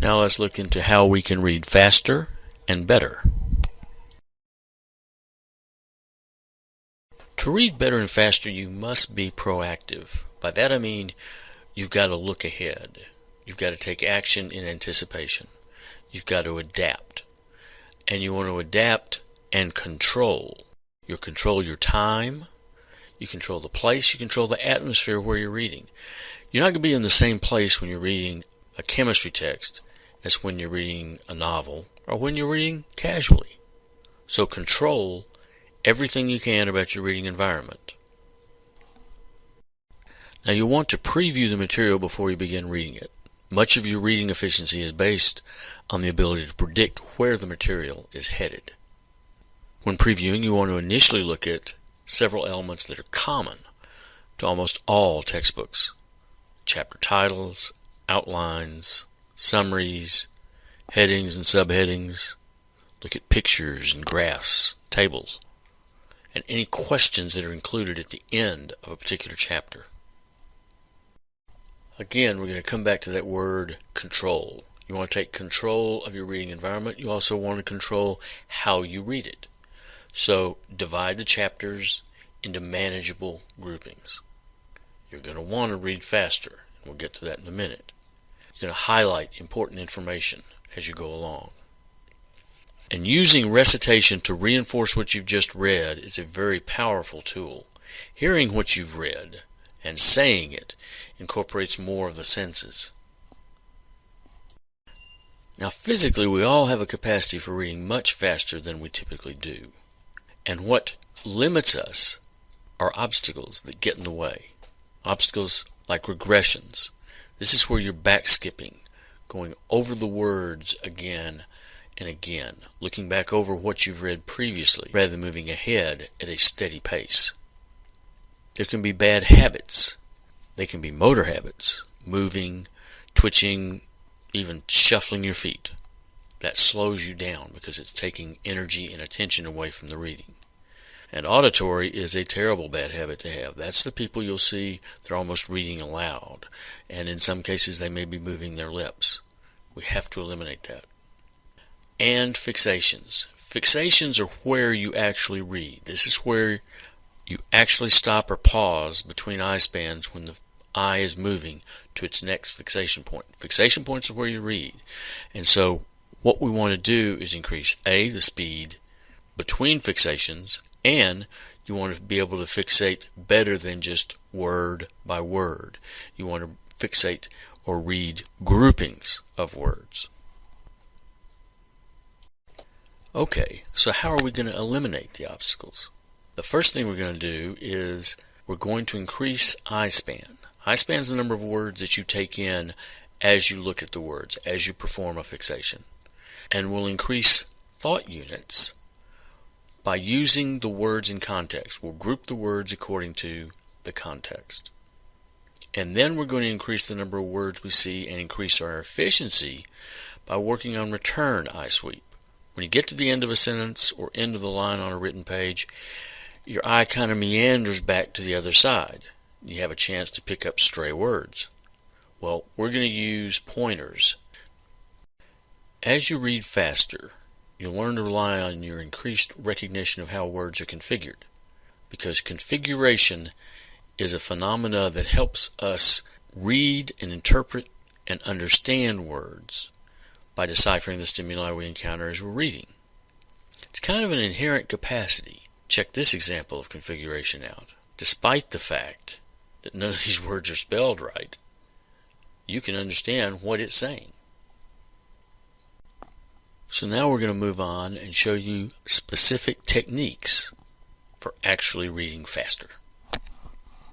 Now let's look into how we can read faster and better. To read better and faster, you must be proactive. By that I mean you've got to look ahead. You've got to take action in anticipation. You've got to adapt. And you want to adapt and control. You control your time. You control the place. You control the atmosphere where you're reading. You're not going to be in the same place when you're reading a chemistry text as when you're reading a novel or when you're reading casually. So control everything you can about your reading environment. Now you want to preview the material before you begin reading it. Much of your reading efficiency is based on the ability to predict where the material is headed. When previewing, you want to initially look at several elements that are common to almost all textbooks. Chapter titles, outlines, summaries, headings and subheadings. Look at pictures and graphs, tables, and any questions that are included at the end of a particular chapter. Again, we're going to come back to that word control. You want to take control of your reading environment. You also want to control how you read it. So divide the chapters into manageable groupings. You're going to want to read faster. We'll get to that in a minute. You're going to highlight important information as you go along. And using recitation to reinforce what you've just read is a very powerful tool. Hearing what you've read and saying it incorporates more of the senses. Now physically, we all have a capacity for reading much faster than we typically do. And what limits us are obstacles that get in the way. Obstacles like regressions. This is where you're back skipping, going over the words again and again, looking back over what you've read previously rather than moving ahead at a steady pace. There can be bad habits. They can be motor habits, moving, twitching, even shuffling your feet. That slows you down because it's taking energy and attention away from the reading. And auditory is a terrible bad habit to have. That's the people you'll see, they're almost reading aloud. And in some cases they may be moving their lips. We have to eliminate that. And fixations. Fixations are where you actually read. This is where you actually stop or pause between eye spans when the eye is moving to its next fixation point. Fixation points are where you read. And so what we want to do is increase the speed between fixations, and you want to be able to fixate better than just word by word. You want to fixate or read groupings of words. Okay, so how are we going to eliminate the obstacles? The first thing we're going to do is we're going to increase eye span. Eye span is the number of words that you take in as you look at the words, as you perform a fixation. And we'll increase thought units by using the words in context. We'll group the words according to the context. And then we're going to increase the number of words we see and increase our efficiency by working on return eye sweep. When you get to the end of a sentence or end of the line on a written page, your eye kind of meanders back to the other side. You have a chance to pick up stray words. Well, we're going to use pointers. As you read faster, you'll learn to rely on your increased recognition of how words are configured, because configuration is a phenomena that helps us read and interpret and understand words by deciphering the stimuli we encounter as we're reading. It's kind of an inherent capacity. Check this example of configuration out. Despite the fact that none of these words are spelled right, you can understand what it's saying. So now we're going to move on and show you specific techniques for actually reading faster.